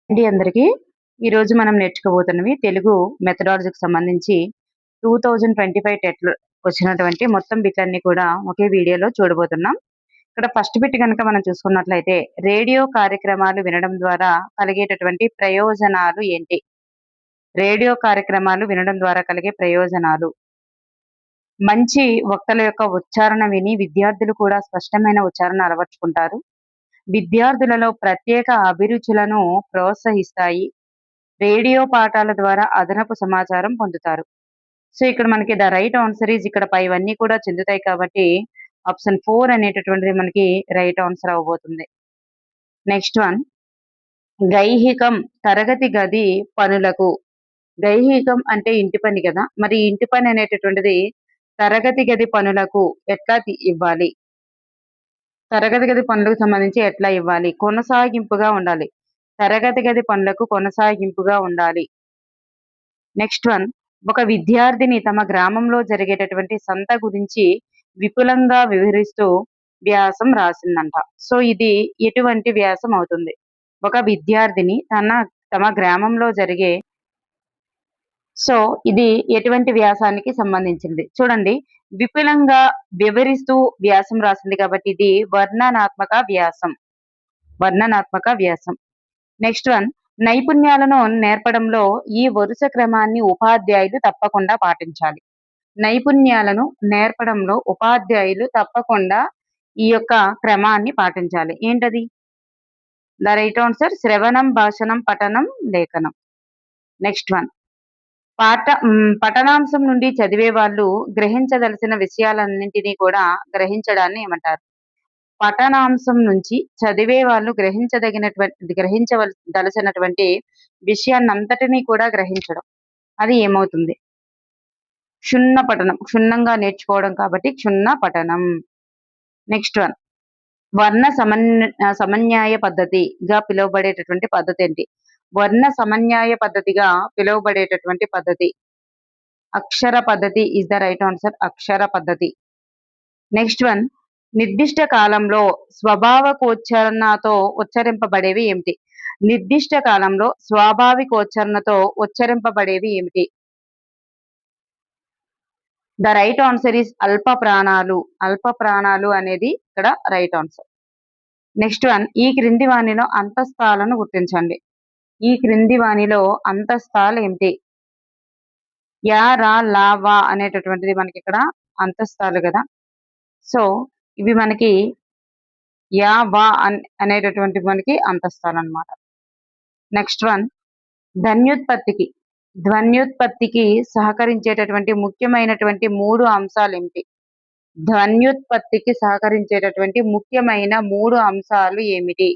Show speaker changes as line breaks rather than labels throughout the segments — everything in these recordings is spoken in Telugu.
అండి అందరికీ. ఈరోజు మనం నేర్చుకోబోతున్నవి తెలుగు మెథడాలజీకి సంబంధించి 2025 టెట్‌లో వచ్చినటువంటి మొత్తం బిట్లన్నీ కూడా ఒకే వీడియోలో చూడబోతున్నాం. ఇక్కడ ఫస్ట్ బిట్ గనుక మనం చూసుకున్నట్లయితే, రేడియో కార్యక్రమాలు వినడం ద్వారా కలిగేటటువంటి ప్రయోజనాలు ఏంటి? రేడియో కార్యక్రమాలు వినడం ద్వారా కలిగే ప్రయోజనాలు. మంచి వక్తల యొక్క ఉచ్చారణ విని విద్యార్థులు కూడా స్పష్టమైన ఉచ్చారణ అలవర్చుకుంటారు. విద్యార్థులలో ప్రత్యేక అభిరుచులను ప్రోత్సహిస్తాయి. రేడియో పాఠాల ద్వారా అదనపు సమాచారం పొందుతారు. సో, ఇక్కడ మనకి ద రైట్ ఆన్సర్ ఈజ్ ఇక్కడ పైవన్నీ కూడా చెందుతాయి కాబట్టి ఆప్షన్ 4 అనేటటువంటిది మనకి రైట్ ఆన్సర్ అవ్వబోతుంది. నెక్స్ట్ వన్, గైహికం తరగతి గది పనులకు. గైహికం అంటే ఇంటి పని కదా! మరి ఇంటి పని అనేటటువంటిది తరగతి గది పనులకు ఎట్లా ఇవ్వాలి? తరగతి గది పనులకు సంబంధించి ఎట్లా ఇవ్వాలి? కొనసాగింపుగా ఉండాలి. తరగతి గది పనులకు కొనసాగింపుగా ఉండాలి. నెక్స్ట్ వన్, ఒక విద్యార్థిని తమ గ్రామంలో జరిగేటటువంటి సంత గురించి విపులంగా వివరిస్తూ వ్యాసం రాసిందంట. సో, ఇది ఎటువంటి వ్యాసం అవుతుంది? ఒక విద్యార్థిని తమ గ్రామంలో జరిగే సో, ఇది ఎటువంటి వ్యాసానికి సంబంధించింది? చూడండి, విపులంగా వివరిస్తూ వ్యాసం రాసింది కాబట్టి ఇది వర్ణనాత్మక వ్యాసం. వర్ణనాత్మక వ్యాసం. నెక్స్ట్ వన్, నైపుణ్యాలను నేర్పడంలో ఈ వరుస క్రమాన్ని ఉపాధ్యాయులు తప్పకుండా పాటించాలి. నైపుణ్యాలను నేర్పడంలో ఉపాధ్యాయులు తప్పకుండా ఈ యొక్క క్రమాన్ని పాటించాలి. ఏంటది? ద రైట్ ఆన్సర్ శ్రవణం, భాషణం, పఠనం, లేఖనం. నెక్స్ట్ వన్, పఠనాంశం నుండి చదివే వాళ్ళు గ్రహించదలసిన విషయాలన్నింటినీ కూడా గ్రహించడాన్ని ఏమంటారు? పఠనాంశం నుంచి చదివే వాళ్ళు గ్రహించదలసినటువంటి విషయాన్నంతటినీ కూడా గ్రహించడం. అది ఏమవుతుంది? క్షుణ్ణ పఠనం. క్షుణ్ణంగా నేర్చుకోవడం కాబట్టి క్షుణ్ణ పఠనం. నెక్స్ట్ వన్, వర్ణ సమన్యాయ పద్ధతిగా పిలువబడేటటువంటి పద్ధతి ఏంటి? వర్ణ సమన్యాయ పద్ధతిగా పిలువబడేటటువంటి పద్ధతి అక్షర పద్ధతి ఇస్ ద రైట్ ఆన్సర్. అక్షర పద్ధతి. నెక్స్ట్ వన్, నిర్దిష్ట కాలంలో స్వాభావికోచ్చారణతో ఉచ్చరింపబడేవి ఏమిటి? నిర్దిష్ట కాలంలో స్వాభావికోచ్చారణతో ఉచ్చరింపబడేవి ఏమిటి? ద రైట్ ఆన్సర్ ఈస్ అల్ప ప్రాణాలు. అల్ప ప్రాణాలు అనేది ఇక్కడ రైట్ ఆన్సర్. నెక్స్ట్ వన్, ఈ క్రింది వానిలో అంతస్థాలను గుర్తించండి. ఈ క్రింది వానిలో అంతస్థాలు ఏమిటి? యా, రా, లా, వా అనేటటువంటిది మనకి ఇక్కడ అంతస్థాలు కదా. సో, ఇవి మనకి యా, వా అనేటటువంటి మనకి అంతస్థాలు అన్నమాట. నెక్స్ట్ వన్, ధ్వన్యుత్పత్తికి ధ్వన్యుత్పత్తికి సహకరించేటటువంటి ముఖ్యమైనటువంటి 3 అంశాలు ఏమిటి? ధ్వన్యుత్పత్తికి సహకరించేటటువంటి ముఖ్యమైన 3 అంశాలు ఏమిటి?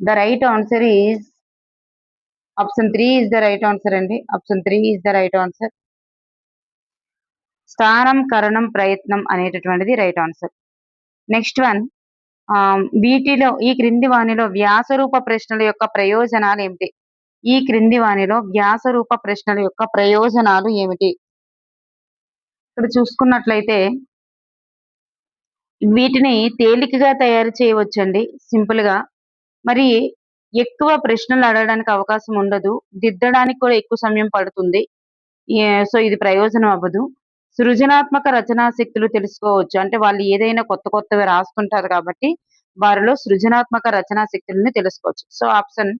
The right answer is option 3 is the right answer అండి. Option 3 is the right answer. స్థానం, కరణం, ప్రయత్నం అనేటటువంటిది రైట్ ఆన్సర్. నెక్స్ట్ వన్, ఈ క్రింది వానిలో వ్యాసరూప ప్రశ్నల యొక్క ప్రయోజనాలు ఏమిటి? ఈ క్రింది వానిలో వ్యాసరూప ప్రశ్నల యొక్క ప్రయోజనాలు ఏమిటి? ఇక్కడ చూసుకున్నట్లయితే వీటిని తేలికగా తయారు చేయవచ్చండి, సింపుల్ గా. మరి ఎక్కువ ప్రశ్నలు అడగడానికి అవకాశం ఉండదు. దిద్దడానికి కూడా ఎక్కువ సమయం పడుతుంది. సో, ఇది ప్రయోజనం అవ్వదు. సృజనాత్మక రచనా శక్తులు తెలుసుకోవచ్చు. అంటే వాళ్ళు ఏదైనా కొత్త కొత్తవి రాస్తుంటారు కాబట్టి వారిలో సృజనాత్మక రచనా శక్తులని తెలుసుకోవచ్చు. సో, ఆప్షన్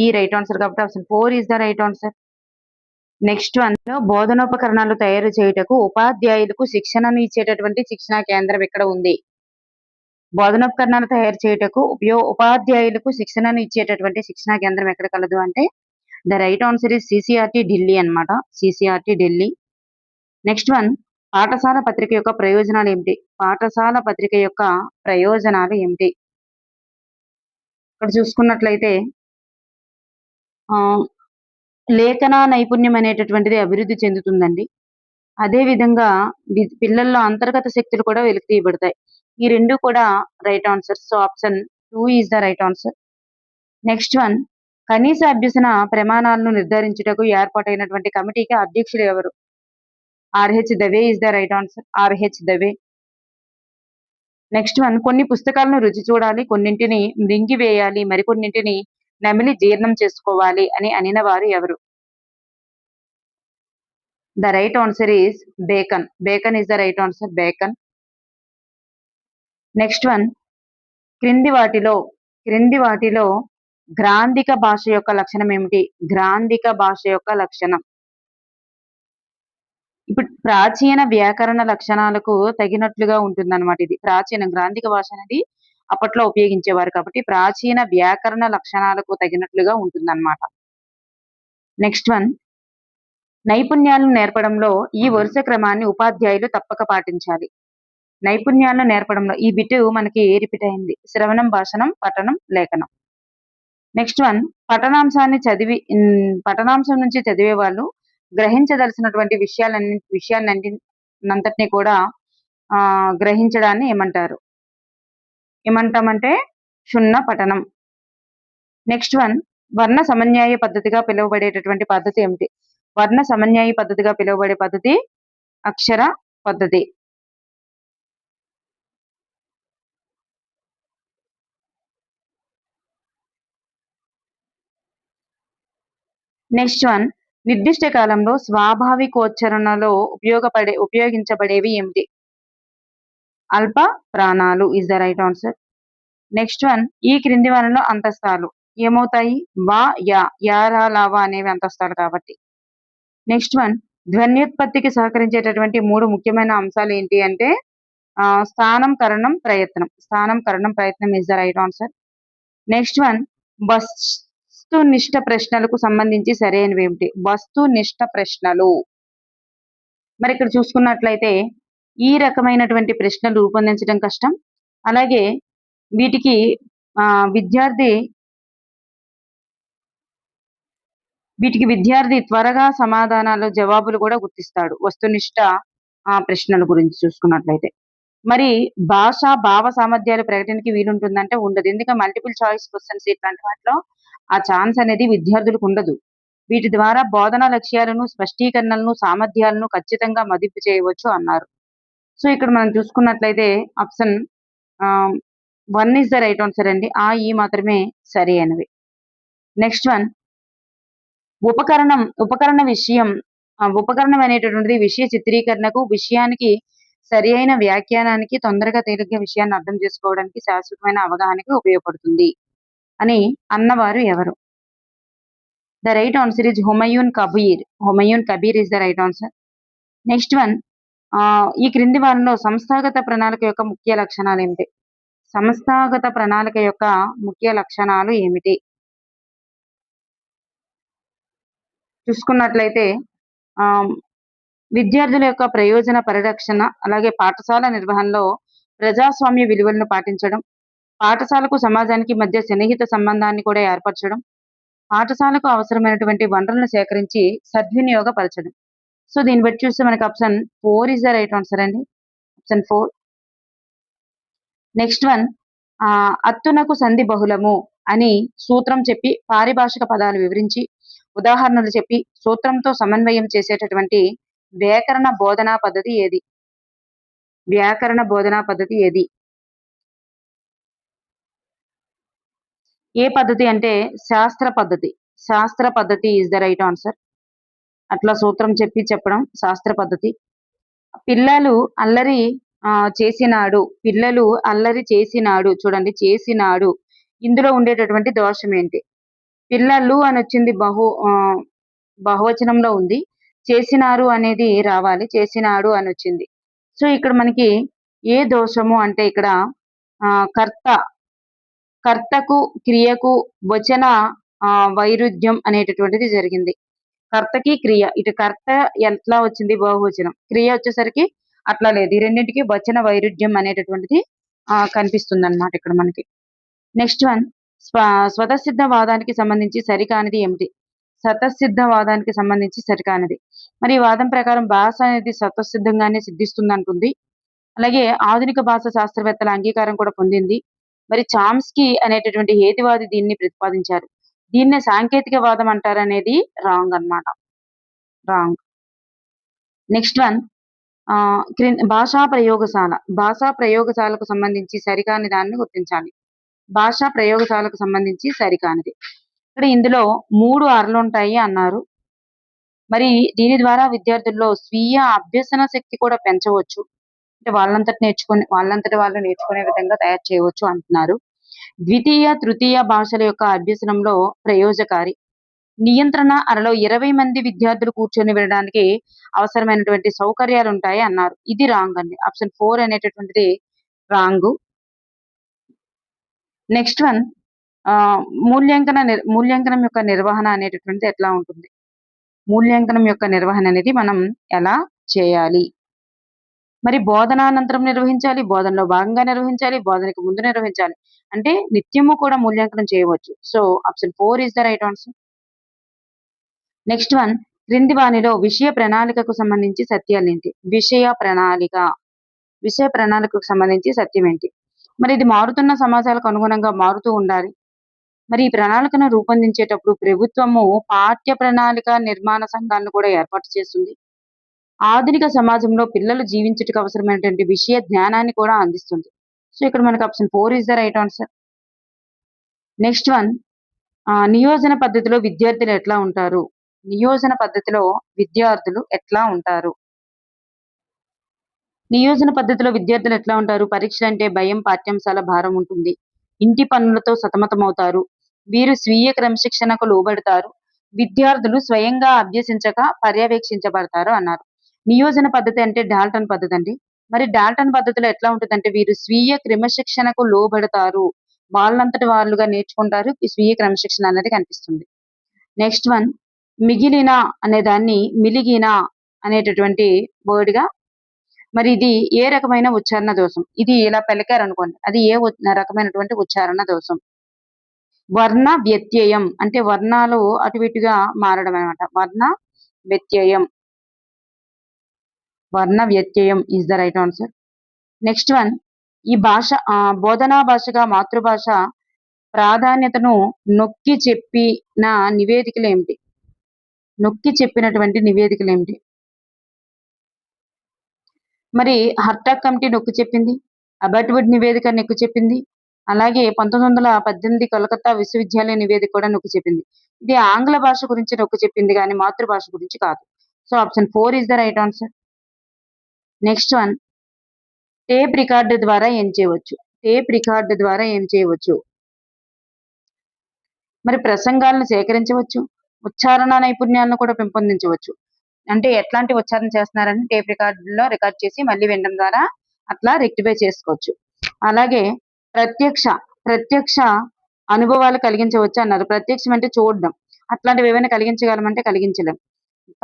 ఈ రైట్ ఆన్సర్ కాబట్టి option 4 is the right answer. Next one, బోధనోపకరణాలు తయారు చేయుటకు ఉపాధ్యాయులకు శిక్షణను ఇచ్చేటటువంటి శిక్షణా కేంద్రం ఎక్కడ ఉంది? బోధనోపకరణాలు తయారు చేయుటకు ఉపాధ్యాయులకు శిక్షణను ఇచ్చేటటువంటి శిక్షణా కేంద్రం ఎక్కడ కలదు అంటే the right answer is CCRT Delhi అన్నమాట. CCRT ఢిల్లీ. నెక్స్ట్ వన్, పాఠశాల పత్రిక యొక్క ప్రయోజనాలు ఏమిటి? పాఠశాల పత్రిక యొక్క ప్రయోజనాలు ఏమిటి? ఇక్కడ చూసుకున్నట్లయితే లేఖన నైపుణ్యం అనేటటువంటిది అభివృద్ధి చెందుతుందండి. అదే విధంగా పిల్లల్లో అంతర్గత శక్తులు కూడా వెలికి తీయబడతాయి. ఈ రెండు కూడా right answer. So, option 2 is the right answer. Next one, కనీస అభ్యసన ప్రమాణాలను నిర్ధారించుటకు ఏర్పాటైనటువంటి కమిటీకి అధ్యక్షులు ఎవరు? RH Dave is the right answer. RH Dave. Next one, కొన్ని పుస్తకాలను రుచి చూడాలి, కొన్నింటిని మృంగివేయాలి, మరికొన్నింటిని నమిలి జీర్ణం చేసుకోవాలి అని అనిన వారు ఎవరు? The right answer is bacon. Bacon is the right answer, bacon. Next one, క్రింది వాటిలో క్రింది వాటిలో గ్రాంధిక భాష యొక్క లక్షణం ఏమిటి? గ్రాంధిక భాష యొక్క లక్షణం. ఇప్పుడు ప్రాచీన వ్యాకరణ లక్షణాలకు తగినట్లుగా ఉంటుందన్నమాట ఇది. గ్రాంధిక భాష అనేది అప్పట్లో ఉపయోగించేవారు కాబట్టి ప్రాచీన వ్యాకరణ లక్షణాలకు తగినట్లుగా ఉంటుందన్నమాట. నెక్స్ట్ వన్, నైపుణ్యాలను నేర్పడంలో ఈ వరుస క్రమాన్ని ఉపాధ్యాయులు తప్పక పాటించాలి. నైపుణ్యాలను నేర్పడంలో ఈ బిట్ మనకి రిపీట్ అయింది. శ్రవణం, భాషణం, పఠనం, లేఖనం. నెక్స్ట్ వన్, పఠనాంశం నుంచి చదివే వాళ్ళు గ్రహించదలసినటువంటి విషయాన్నంతటినీ కూడా గ్రహించడాన్ని ఏమంటామంటే క్షుణ్ణ పఠనం. నెక్స్ట్ వన్, వర్ణ సమన్యాయ పద్ధతిగా పిలువబడేటటువంటి పద్ధతి ఏమిటి? వర్ణ సమన్యాయ పద్ధతిగా పిలువబడే పద్ధతి అక్షర పద్ధతి. నెక్స్ట్ వన్, నిర్దిష్ట కాలంలో స్వాభావికోచ్చరణలో ఉపయోగించబడేవి ఏమిటి? అల్ప ప్రాణాలు is the right answer. Next one, ఈ క్రింది వారిలో అంతస్తాలు ఏమవుతాయి? వా, యా, యారా, లావా అనేవి అంతస్తాలు కాబట్టి. నెక్స్ట్ వన్, ధ్వన్యోత్పత్తికి సహకరించేటటువంటి 3 ముఖ్యమైన అంశాలు ఏంటి అంటే స్థానం, కరణం, ప్రయత్నం. స్థానం, కరణం, ప్రయత్నం is the right answer. Next one, వస్తునిష్ట ప్రశ్నలకు సంబంధించి సరైనవి ఏమిటి? వస్తునిష్ట ప్రశ్నలు. మరి ఇక్కడ చూసుకున్నట్లయితే ఈ రకమైనటువంటి ప్రశ్నలు రూపొందించడం కష్టం. అలాగే వీటికి విద్యార్థి త్వరగా సమాధానాలు, జవాబులు కూడా గుర్తిస్తాడు వస్తునిష్ట ప్రశ్నల గురించి చూసుకున్నట్లయితే. మరి భాష, భావ సామర్థ్యాలు ప్రకటనకి వీలుంటుందంటే ఉండదు. ఎందుకంటే మల్టిపుల్ చాయిస్ క్వశ్చన్స్ ఇట్లాంటి వాటిలో ఆ ఛాన్స్ అనేది విద్యార్థులకు ఉండదు. వీటి ద్వారా బోధనా లక్ష్యాలను, స్పష్టీకరణలను, సామర్థ్యాలను ఖచ్చితంగా మదింపు చేయవచ్చు అన్నారు. సో ఇక్కడ మనం చూసుకున్నట్లయితే option 1 is the right answer అండి. ఈ మాత్రమే సరి అయినవి. నెక్స్ట్ వన్, ఉపకరణం అనేటటువంటిది విషయ చిత్రీకరణకు, విషయానికి సరి అయిన వ్యాఖ్యానానికి, తొందరగా తేలిగ్గా విషయాన్ని అర్థం చేసుకోవడానికి, శాశ్వతమైన అవగాహనకి ఉపయోగపడుతుంది అని అన్నవారు ఎవరు? The right answer is Humayun Kabir. Humayun Kabir is the right answer. Next one, ఈ క్రింది వారిలో సంస్థాగత ప్రణాళిక యొక్క ముఖ్య లక్షణాలు ఏమిటి? సంస్థాగత ప్రణాళిక యొక్క ముఖ్య లక్షణాలు ఏమిటి? చూసుకున్నట్లయితే విద్యార్థుల యొక్క ప్రయోజన పరిరక్షణ, అలాగే పాఠశాల నిర్వహణలో ప్రజాస్వామ్య విలువలను పాటించడం, పాఠశాలకు సమాజానికి మధ్య సన్నిహిత సంబంధాన్ని కూడా ఏర్పరచడం, పాఠశాలకు అవసరమైనటువంటి వనరులను సేకరించి సద్వినియోగపరచడం. సో దీన్ని బట్టి చూస్తే మనకి option 4 is the right answer అండి. ఆప్షన్ 4. నెక్స్ట్ వన్, అత్తునకు సంధి బహుళము అని సూత్రం చెప్పి పారిభాషిక పదాలు వివరించి ఉదాహరణలు చెప్పి సూత్రంతో సమన్వయం చేసేటటువంటి వ్యాకరణ బోధనా పద్ధతి ఏది? వ్యాకరణ బోధనా పద్ధతి ఏది? ఏ పద్ధతి అంటే శాస్త్ర పద్ధతి. శాస్త్ర పద్ధతి ఇస్ ద రైట్ ఆన్సర్. అట్లా సూత్రం చెప్పడం శాస్త్ర పద్ధతి. పిల్లలు అల్లరి చేసినాడు చూడండి, చేసినాడు. ఇందులో ఉండేటటువంటి దోషం ఏంటి? పిల్లలు అని వచ్చింది బహువచనంలో ఉంది. చేసినారు అనేది రావాలి, చేసినాడు అని వచ్చింది. సో ఇక్కడ మనకి ఏ దోషము అంటే ఇక్కడ కర్తకు క్రియకు వచన వైరుధ్యం అనేటటువంటిది జరిగింది. కర్తకి క్రియ, ఇటు కర్త ఎట్లా వచ్చింది బహువచనం, క్రియ వచ్చేసరికి అట్లా లేదు. ఈ రెండింటికి వచన వైరుధ్యం అనేటటువంటిది కనిపిస్తుంది అన్నమాట ఇక్కడ మనకి. నెక్స్ట్ వన్, స్వతసిద్ధవాదానికి సంబంధించి సరికానిది ఏమిటి? స్వతసిద్ధవాదానికి సంబంధించి సరికానిది. మరి ఈ వాదం ప్రకారం భాష అనేది స్వతసిద్ధంగానే సిద్ధిస్తుంది అంటుంది. అలాగే ఆధునిక భాష శాస్త్రవేత్తల అంగీకారం కూడా పొందింది. మరి చామ్స్కీ అనేటటువంటి హేతువాది దీన్ని ప్రతిపాదించారు. దీన్నే సాంకేతిక వాదం అంటారనేది రాంగ్ అన్నమాట. రాంగ్. నెక్స్ట్ వన్, భాషా ప్రయోగశాల. భాషా ప్రయోగశాలకు సంబంధించి సరికాని దాన్ని గుర్తించాలి. భాషా ప్రయోగశాలకు సంబంధించి సరికానిది. ఇక్కడ ఇందులో 3 అర్లుంటాయి అన్నారు. మరి దీని ద్వారా విద్యార్థుల్లో స్వీయ అభ్యసన శక్తి కూడా పెంచవచ్చు. అంటే వాళ్ళంతట వాళ్ళు నేర్చుకునే విధంగా తయారు చేయవచ్చు అంటున్నారు. ద్వితీయ, తృతీయ భాషల యొక్క అభ్యసనంలో ప్రయోజకారి. నియంత్రణ అరలో 20 మంది విద్యార్థులు కూర్చొని వినడానికి అవసరమైనటువంటి సౌకర్యాలుంటాయి అన్నారు. ఇది రాంగ్ అండి. ఆప్షన్ 4 అనేటటువంటిది రాంగు. నెక్స్ట్ వన్ మూల్యాంకనం యొక్క నిర్వహణ అనేటటువంటిది ఎట్లా ఉంటుంది? మూల్యాంకనం యొక్క నిర్వహణ అనేది మనం ఎలా చేయాలి? మరి బోధనానంతరం నిర్వహించాలి, బోధనలో భాగంగా నిర్వహించాలి, బోధనకు ముందు నిర్వహించాలి. అంటే నిత్యము కూడా మూల్యాంకనం చేయవచ్చు. So option 4 is the right answer. Next one క్రింది వానిలో విషయ ప్రణాళికకు సంబంధించి సత్యాలేంటి? విషయ ప్రణాళికకు సంబంధించి సత్యం ఏంటి? మరి ఇది మారుతున్న సమాజాలకు అనుగుణంగా మారుతూ ఉండాలి. మరి ఈ ప్రణాళికను రూపొందించేటప్పుడు ప్రభుత్వము పాఠ్య ప్రణాళిక నిర్మాణ సంఘాలను కూడా ఏర్పాటు చేస్తుంది. ఆధునిక సమాజంలో పిల్లలు జీవించుటకు అవసరమైనటువంటి విషయ జ్ఞానాన్ని కూడా అందిస్తుంది. సో ఇక్కడ మనకు option 4 is the right answer. Next one నియోజన పద్ధతిలో విద్యార్థులు ఎట్లా ఉంటారు? నియోజన పద్ధతిలో విద్యార్థులు ఎట్లా ఉంటారు? నియోజన పద్ధతిలో విద్యార్థులు ఎట్లా ఉంటారు? పరీక్షలంటే భయం, పాఠ్యాంశాల భారం ఉంటుంది. ఇంటి పనులతో సతమతమవుతారు. వీరు స్వీయ క్రమశిక్షణకు లోబడతారు. విద్యార్థులు స్వయంగా అభ్యసించక పర్యవేక్షించబడతారు అన్నారు. నియోజన పద్ధతి అంటే డాల్టన్ పద్ధతి అండి. మరి డాల్టన్ పద్ధతిలో ఎట్లా ఉంటుందంటే వీరు స్వీయ క్రమశిక్షణకు లోబడతారు. వాళ్ళంతట వాళ్ళుగా నేర్చుకుంటారు. ఈ స్వీయ క్రమశిక్షణ అనేది కనిపిస్తుంది. నెక్స్ట్ వన్ మిగిలిన అనే దాన్ని మిలిగిన అనేటటువంటి వర్డ్ గా, మరి ఇది ఏ రకమైన ఉచ్చారణ దోషం? ఇది ఇలా పలికారు అనుకోండి, అది ఏ రకమైనటువంటి ఉచ్చారణ దోషం? వర్ణ వ్యత్యయం అంటే వర్ణాలు అటు ఇటుగా మారడం అనమాట. వర్ణ వ్యత్యయం is the right answer. Next one ఈ భాష బోధనా భాషగా మాతృభాష ప్రాధాన్యతను నొక్కి చెప్పిన నివేదికలు ఏమిటి? నొక్కి చెప్పినటువంటి నివేదికలు ఏమిటి? మరి హర్టాగ్ కమిటీ నొక్కి చెప్పింది, అబర్ట్వుడ్ నివేదిక నొక్కి చెప్పింది, అలాగే 1918 కలకత్తా విశ్వవిద్యాలయ నివేదిక కూడా నొక్కి చెప్పింది. ఇది ఆంగ్ల భాష గురించి నొక్కి చెప్పింది కానీ మాతృభాష గురించి కాదు. So option 4 is the right answer. Next one tape record ద్వారా ఏం చేయవచ్చు? టేప్ రికార్డు ద్వారా ఏం చేయవచ్చు? మరి ప్రసంగాలను సేకరించవచ్చు, ఉచ్చారణ నైపుణ్యాలను కూడా పెంపొందించవచ్చు. అంటే ఎట్లాంటి ఉచ్చారణ చేస్తున్నారని టేప్ రికార్డులో రికార్డ్ చేసి మళ్ళీ వినడం ద్వారా అట్లా రెక్టిఫై చేసుకోవచ్చు. అలాగే ప్రత్యక్ష అనుభవాలు కలిగించవచ్చు అన్నారు. ప్రత్యక్షం అంటే చూడడం, అట్లాంటివి ఏమైనా కలిగించగలమంటే కలిగించలేం.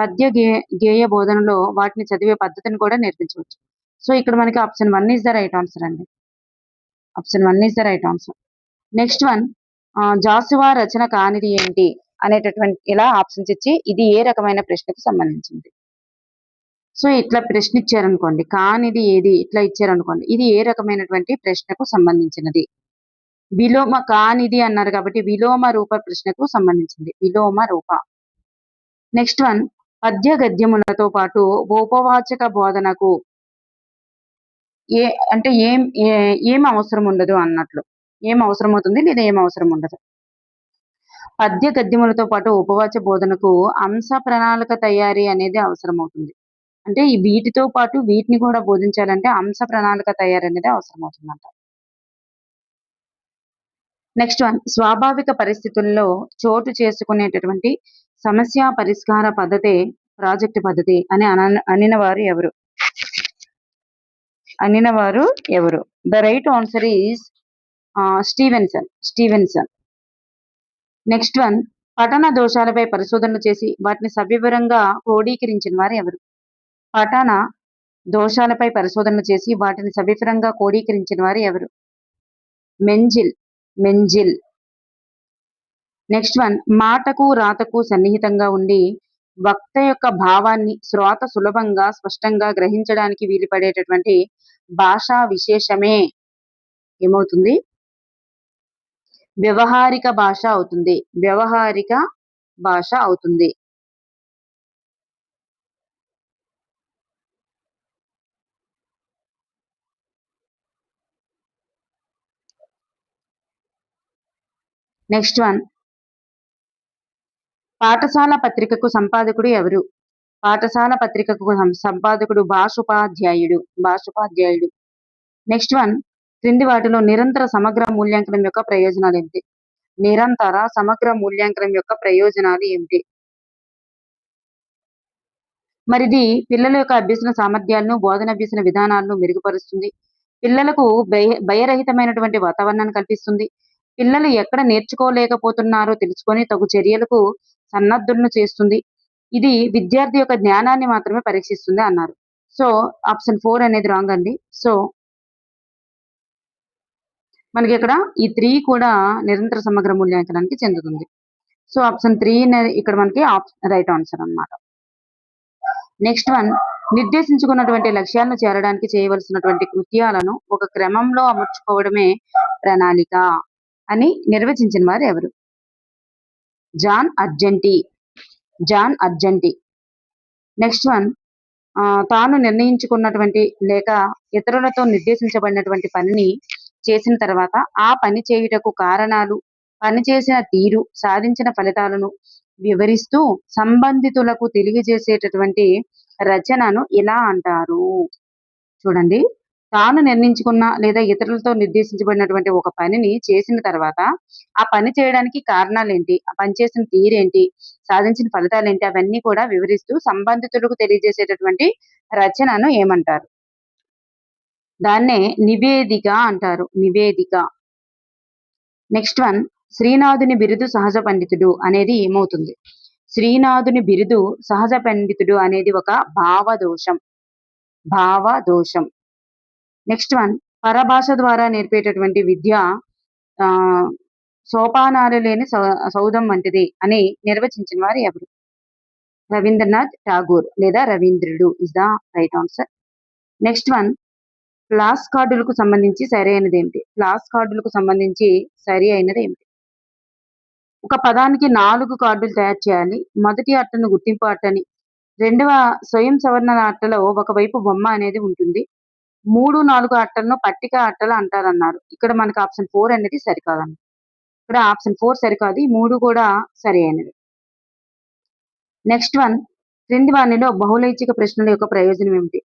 పద్య గేయ బోధనలో వాటిని చదివే పద్ధతిని కూడా నేర్పించవచ్చు. సో ఇక్కడ మనకి option 1 is the right answer అండి. Option 1 is the right answer. Next one Jashuva రచన కానిది ఏంటి అనేటటువంటి ఇలా ఆప్షన్స్ ఇచ్చి ఇది ఏ రకమైన ప్రశ్నకు సంబంధించింది? సో ఇట్లా ప్రశ్న ఇచ్చారనుకోండి, కానిది ఏది ఇట్లా ఇచ్చారనుకోండి, ఇది ఏ రకమైనటువంటి ప్రశ్నకు సంబంధించినది? విలోమ కానిది అన్నారు కాబట్టి విలోమ రూప ప్రశ్నకు సంబంధించింది. విలోమ రూప. నెక్స్ట్ వన్ పద్య గద్యములతో పాటు ఉపవాచక బోధనకు అంటే ఏం అవసరం ఉండదు అన్నట్లు. ఏం అవసరం అవుతుంది లేదా ఏం అవసరం ఉండదు? పద్య గద్యములతో పాటు ఉపవాచ బోధనకు అంశ ప్రణాళిక తయారీ అనేది అవసరం అవుతుంది. అంటే ఈ వీటితో పాటు వీటిని కూడా బోధించాలంటే అంశ ప్రణాళిక తయారీ అనేది అవసరం అవుతుందంట. నెక్స్ట్ వన్ స్వాభావిక పరిస్థితుల్లో చోటు చేసుకునేటటువంటి సమస్య పరిష్కార పద్ధతే ప్రాజెక్ట్ పద్ధతి అని అనినవారు ఎవరు? The right answer is Stevenson. Next one పఠన దోషాలపై పరిశోధనలు చేసి వాటిని సవివరంగా క్రోడీకరించిన వారు ఎవరు? పఠన దోషాలపై పరిశోధనలు చేసి వాటిని సవివరంగా క్రోడీకరించిన వారు ఎవరు? మెంజిల్. నెక్స్ట్ వన్ మాటకు రాతకు సన్నిహితంగా ఉండి వక్త యొక్క భావాన్ని శ్రోత సులభంగా స్పష్టంగా గ్రహించడానికి వీలుపడేటటువంటి భాషా విశేషమే ఏమవుతుంది? వ్యవహారిక భాష అవుతుంది. నెక్స్ట్ వన్, పాఠశాల పత్రికకు సంపాదకుడు ఎవరు? పాఠశాల పత్రికకు సంపాదకుడు భాషోపాధ్యాయుడు. నెక్స్ట్ వన్, క్రింది వాటిలో నిరంతర సమగ్ర మూల్యాంకనం యొక్క ప్రయోజనాలు ఏమిటి? నిరంతర సమగ్ర మూల్యాంకనం యొక్క ప్రయోజనాలు ఏమిటి? మరిది పిల్లల యొక్క అభ్యసన సామర్థ్యాలను, బోధన అభ్యసన విధానాలను మెరుగుపరుస్తుంది. పిల్లలకు భయరహితమైనటువంటి వాతావరణాన్ని కల్పిస్తుంది. పిల్లలు ఎక్కడ నేర్చుకోలేకపోతున్నారో తెలుసుకొని తగు చర్యలకు సన్నద్ధులను చేస్తుంది. ఇది విద్యార్థి యొక్క జ్ఞానాన్ని మాత్రమే పరీక్షిస్తుంది అన్నారు. సో ఆప్షన్ 4 అనేది రాంగ్ అండి. సో మనకి ఇక్కడ ఈ 3 కూడా నిరంతర సమగ్ర మూల్యాంకనానికి చెందుతుంది. సో ఆప్షన్ 3 ఇక్కడ మనకి రైట్ ఆన్సర్ అన్నమాట. నెక్స్ట్ వన్, నిర్దేశించుకున్నటువంటి లక్ష్యాలను చేరడానికి చేయవలసినటువంటి కృత్యాలను ఒక క్రమంలో అమర్చుకోవడమే ప్రణాళిక అని నిర్వచించిన వారు ఎవరు? John Argenti. నెక్స్ట్ వన్, తాను నిర్ణయించుకున్నటువంటి లేక ఇతరులతో నిర్దేశించబడినటువంటి పనిని చేసిన తర్వాత ఆ పని చేయుటకు కారణాలు, పని చేసిన తీరు, సాధించిన ఫలితాలను వివరిస్తూ సంబంధితులకు తెలియజేసేటటువంటి రచనను ఇలా అంటారు. చూడండి, తాను నిర్ణయించుకున్న లేదా ఇతరులతో నిర్దేశించబడినటువంటి ఒక పనిని చేసిన తర్వాత ఆ పని చేయడానికి కారణాలు ఏంటి, ఆ పని చేసిన తీరేంటి, సాధించిన ఫలితాలు ఏంటి, అవన్నీ కూడా వివరిస్తూ సంబంధితులకు తెలియజేసేటటువంటి రచనను ఏమంటారు? దాన్నే నివేదిక అంటారు. నివేదిక. నెక్స్ట్ వన్, శ్రీనాథుని బిరుదు సహజ పండితుడు అనేది ఏమవుతుంది? శ్రీనాథుని బిరుదు సహజ పండితుడు అనేది ఒక భావదోషం. నెక్స్ట్ వన్, పరభాష ద్వారా నేర్పేటటువంటి విద్య సోపానాలు లేని సౌధం వంటిది అని నిర్వచించిన వారు ఎవరు? రవీంద్రనాథ్ ఠాగూర్ లేదా రవీంద్రుడు is the right answer. Next one, flash కార్డులకు సంబంధించి సరి అయినది ఏమిటి? ఫ్లాష్ కార్డులకు సంబంధించి సరి అయినది ఏమిటి? ఒక పదానికి 4 కార్డులు తయారు చేయాలి. మొదటి అట్టను గుర్తింపు అట్టని, రెండవ స్వయం సవరణ అట్టలో ఒకవైపు బొమ్మ అనేది ఉంటుంది. 3, 4 అట్టలను పట్టిక అట్టలు అంటారన్నారు. ఇక్కడ మనకి ఆప్షన్ 4 అనేది సరికాదండి. ఇక్కడ ఆప్షన్ 4 సరికాదు, ఈ 3 కూడా సరి అయినవి. నెక్స్ట్ వన్, క్రింది వానిలో బహుళైచ్ఛిక ప్రశ్నల యొక్క ప్రయోజనం ఏమిటి?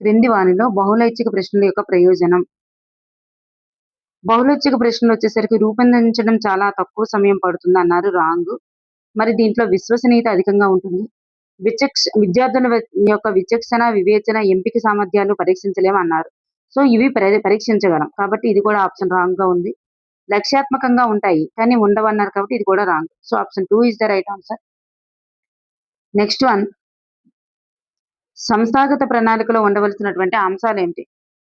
క్రింది వానిలో బహుళైచ్ఛిక ప్రశ్నల యొక్క ప్రయోజనం. బహుళైచ్ఛిక ప్రశ్నలు వచ్చేసరికి రూపొందించడం చాలా తక్కువ సమయం పడుతుంది అన్నారు. రాంగ్. మరి దీంట్లో విశ్వసనీయత అధికంగా ఉంటుంది. విద్యార్థుల యొక్క విచక్షణ, వివేచన, ఎంపిక సామర్థ్యాలు పరీక్షించలేమన్నారు. సో ఇవి పరీక్షించగలం కాబట్టి ఇది కూడా ఆప్షన్ రాంగ్ గా ఉంది. లక్ష్యాత్మకంగా ఉంటాయి కానీ ఉండవన్నారు కాబట్టి ఇది కూడా wrong. So option 2 is the right answer. Next one, సంస్థాగత ప్రణాళికలో ఉండవలసినటువంటి అంశాలు ఏమిటి?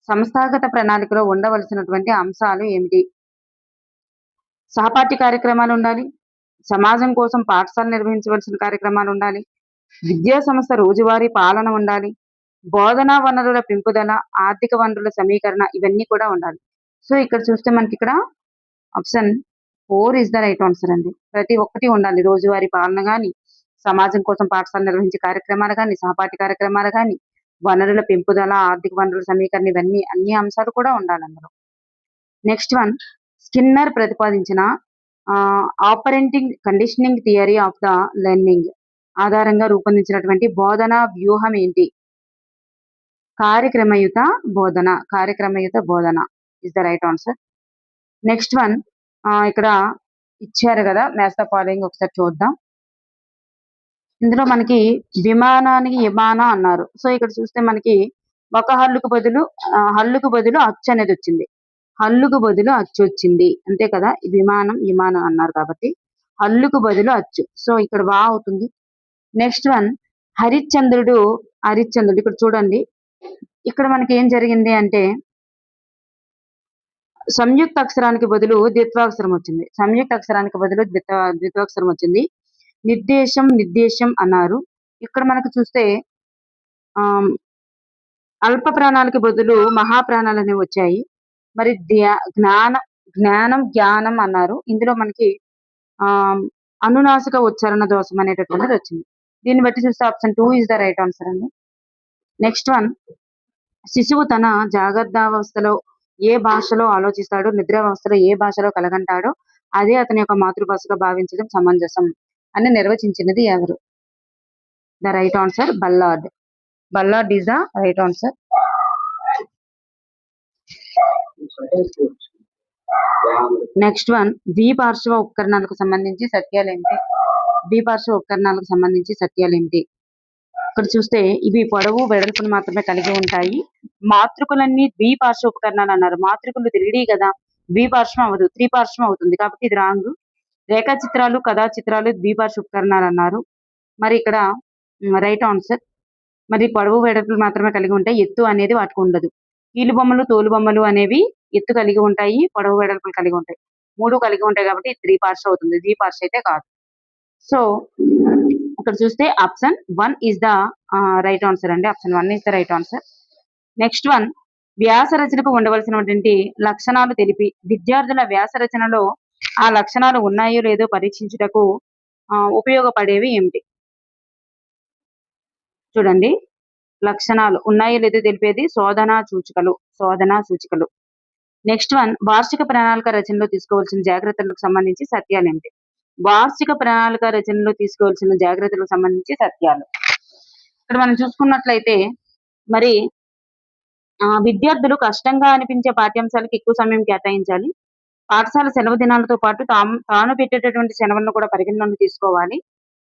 సంస్థాగత ప్రణాళికలో ఉండవలసినటువంటి అంశాలు ఏమిటి? సహపాఠ్య కార్యక్రమాలు ఉండాలి, సమాజం కోసం పాఠశాల నిర్వహించవలసిన కార్యక్రమాలు ఉండాలి, విద్యా సంస్థ రోజువారీ పాలన ఉండాలి, బోధనా వనరుల పెంపుదల, ఆర్థిక వనరుల సమీకరణ, ఇవన్నీ కూడా ఉండాలి. సో ఇక్కడ చూస్తే మనకి ఇక్కడ option 4 is the right answer అండి. ప్రతి ఒక్కటి ఉండాలి. రోజువారీ పాలన కానీ, సమాజం కోసం పాఠశాల నిర్వహించే కార్యక్రమాలు కానీ, సహపాఠ్య కార్యక్రమాలు కానీ, వనరుల పెంపుదల, ఆర్థిక వనరుల సమీకరణ, ఇవన్నీ అన్ని అంశాలు కూడా ఉండాలి అందులో. నెక్స్ట్ వన్, స్కిన్నర్ ప్రతిపాదించిన operant conditioning theory of the learning ఆధారంగా రూపొందించినటువంటి బోధనా వ్యూహం ఏంటి? కార్యక్రమయుత బోధన is the right answer. Next one, ఇక్కడ ఇచ్చారు కదా మ్యాచ్ ద ఫాలోయింగ్, ఒకసారి చూద్దాం. ఇందులో మనకి విమానానికి విమానం అన్నారు. సో ఇక్కడ చూస్తే మనకి ఒక హల్లుకు బదులు అచ్చు అనేది వచ్చింది. హల్లుకు బదులు అచ్చు వచ్చింది అంతే కదా. విమానం అన్నారు కాబట్టి హల్లుకు బదులు అచ్చు. సో ఇక్కడ బా అవుతుంది. నెక్స్ట్ వన్, హరిశ్చంద్రుడు ఇక్కడ చూడండి, ఇక్కడ మనకి ఏం జరిగింది అంటే సంయుక్త అక్షరానికి బదులు ద్విత్వాక్షరం వచ్చింది. ద్విత్వాక్షరం వచ్చింది. నిర్దేశం అన్నారు. ఇక్కడ మనకు చూస్తే అల్ప ప్రాణాలకి బదులు మహాప్రాణాలు అనేవి వచ్చాయి. మరి జ్ఞానం అన్నారు. ఇందులో మనకి అనునాసిక ఉచ్చారణ దోషం అనేటటువంటిది వచ్చింది. దీన్ని బట్టి చూస్తే option 2 is the right answer అండి. నెక్స్ట్ వన్, శిశువు తన జాగ్రత్తావస్థలో ఏ భాషలో ఆలోచిస్తాడో, నిద్రావస్థలో ఏ భాషలో కలగంటాడో అదే అతని యొక్క మాతృభాషగా భావించడం సమంజసం అని నిర్వచించినది ఎవరు? The right answer ballad. Ballad is the right answer. Next one, ద్విపార్శ్వ ఉపకరణాలకు సంబంధించి సత్యాలు ఏమిటి? ద్విపార్శ్వ ఉపకరణాలకు సంబంధించి సత్యాలు ఏమిటి? ఇక్కడ చూస్తే ఇవి పొడవు వెడల్పును మాత్రమే కలిగి ఉంటాయి. మాతృకులన్నీ ద్విపార్శ్వ ఉపకరణాలు అన్నారు. మాతృకులు 3D కదా, ద్విపార్శ్వం అవ్వదు, త్రిపార్శ్వం అవుతుంది, కాబట్టి ఇది రాంగ్. రేఖా చిత్రాలు, కథా చిత్రాలు ద్విపార్శ్వ ఉపకరణాలు అన్నారు. మరి ఇక్కడ రైట్ ఆన్సర్. మరి పొడవు వెడల్పులు మాత్రమే కలిగి ఉంటాయి, ఎత్తు అనేది వాటికి ఉండదు. కీలు బొమ్మలు, తోలు బొమ్మలు అనేవి ఎత్తు కలిగి ఉంటాయి, పొడవు వెడల్పులు కలిగి ఉంటాయి, 3 కలిగి ఉంటాయి, కాబట్టి త్రిపార్శ్వ అవుతుంది, ద్విపార్శ్వ అయితే కాదు. సో ఇక్కడ చూస్తే option 1 is the right answer అండి. Option 1 is the right answer. Next one, వ్యాస రచనకు ఉండవలసినటువంటి లక్షణాలు తెలిపి విద్యార్థుల వ్యాస రచనలో ఆ లక్షణాలు ఉన్నాయో లేదో పరీక్షించుటకు ఉపయోగపడేవి ఏమిటి? చూడండి, లక్షణాలు ఉన్నాయో లేదో తెలిపేది శోధనా సూచికలు. నెక్స్ట్ వన్, వార్షిక ప్రణాళిక రచనలో తీసుకోవాల్సిన జాగ్రత్తలకు సంబంధించి సత్యాలు ఏమిటి? వార్షిక ప్రణాళిక రచనలో తీసుకోవాల్సిన జాగ్రత్తలకు సంబంధించి సత్యాలు. ఇక్కడ మనం చూసుకున్నట్లయితే మరి విద్యార్థులు కష్టంగా అనిపించే పాఠ్యాంశాలకు ఎక్కువ సమయం కేటాయించాలి. పాఠశాల సెలవు దినాలతో పాటు తాను పెట్టేటటువంటి సెలవులను కూడా పరిగణలోకి తీసుకోవాలి.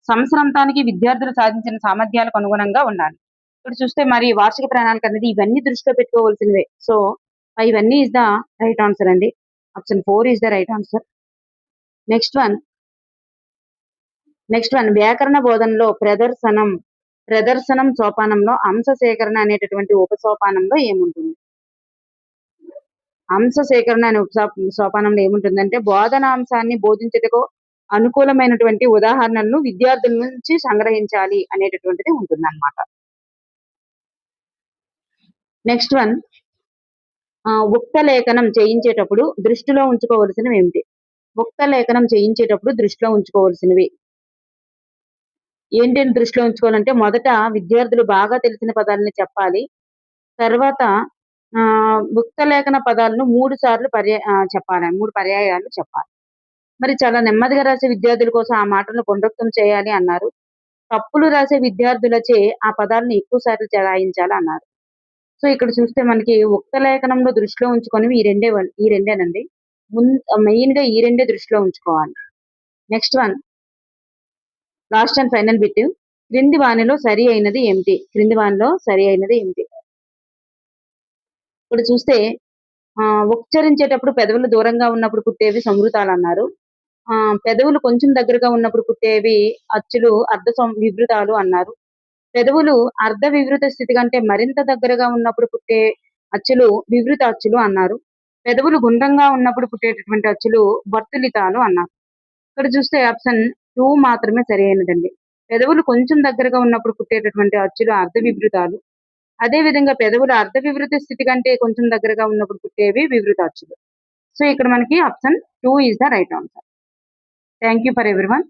సంవత్సరాంతానికి విద్యార్థులు సాధించిన సామర్థ్యాలకు అనుగుణంగా ఉండాలి. ఇక్కడ చూస్తే మరి వార్షిక ప్రణాళిక అనేది ఇవన్నీ దృష్టిలో పెట్టుకోవాల్సినవే. సో ఇవన్నీ ఇస్ ద రైట్ ఆన్సర్ అండి. Option 4 is the right answer. Next one, వ్యాకరణ బోధనలో ప్రదర్శనం సోపానంలో అంశ సేకరణ అనేటటువంటి ఉపసోపానంలో ఏముంటుంది? అంశ సేకరణ అనే సోపానంలో ఏముంటుందంటే బోధనాంశాన్ని బోధించుటకు అనుకూలమైనటువంటి ఉదాహరణలను విద్యార్థుల నుంచి సంగ్రహించాలి అనేటటువంటిది ఉంటుంది అన్నమాట. నెక్స్ట్ వన్, ఉక్త లేఖనం చేయించేటప్పుడు దృష్టిలో ఉంచుకోవలసినవి ఏమిటి? ఉక్త లేఖనం చేయించేటప్పుడు దృష్టిలో ఉంచుకోవాల్సినవి ఏంటి దృష్టిలో ఉంచుకోవాలంటే, మొదట విద్యార్థులు బాగా తెలిసిన పదాలని చెప్పాలి. తర్వాత ఉక్త లేఖన పదాలను 3 సార్లు చెప్పాలి, 3 పర్యాయాలు చెప్పాలి. మరి చాలా నెమ్మదిగా రాసే విద్యార్థుల కోసం ఆ మాటలను పునరుక్తం చేయాలి అన్నారు. తప్పులు రాసే విద్యార్థులచే ఆ పదాలను ఎక్కువ సార్లు రాయించాలి అన్నారు. సో ఇక్కడ చూస్తే మనకి ఉక్త లేఖనంలో దృష్టిలో ఉంచుకొని ఈ రెండేనండి. మెయిన్ గా ఈ రెండే దృష్టిలో ఉంచుకోవాలి. Next one, last and final bit, క్రింది వానిలో సరి అయినది ఏమిటి? ఇప్పుడు చూస్తే ఉచ్చరించేటప్పుడు పెదవులు దూరంగా ఉన్నప్పుడు పుట్టేవి సంవృతాలు అన్నారు. పెదవులు కొంచెం దగ్గరగా ఉన్నప్పుడు పుట్టేవి అచ్చులు వివృతాలు అన్నారు. పెదవులు అర్ధ వివృత స్థితి కంటే మరింత దగ్గరగా ఉన్నప్పుడు పుట్టే అచ్చులు వివృత అచ్చులు అన్నారు. పెదవులు గుండ్రంగా ఉన్నప్పుడు పుట్టేటటువంటి అచ్చులు వర్తులితాలు అన్నారు. ఇక్కడ చూస్తే ఆప్షన్ 2 మాత్రమే సరి అయినదండి. పెదవులు కొంచెం దగ్గరగా ఉన్నప్పుడు పుట్టేటటువంటి అచ్చులు అర్ధ వివృతాలు. అదే విధంగా పెదవులు అర్ధ వివృత స్థితి కంటే కొంచెం దగ్గరగా ఉన్నప్పుడు పుట్టేవి వివృత అచ్చులు. సో ఇక్కడ మనకి option 2 is the right answer. Thank you for everyone.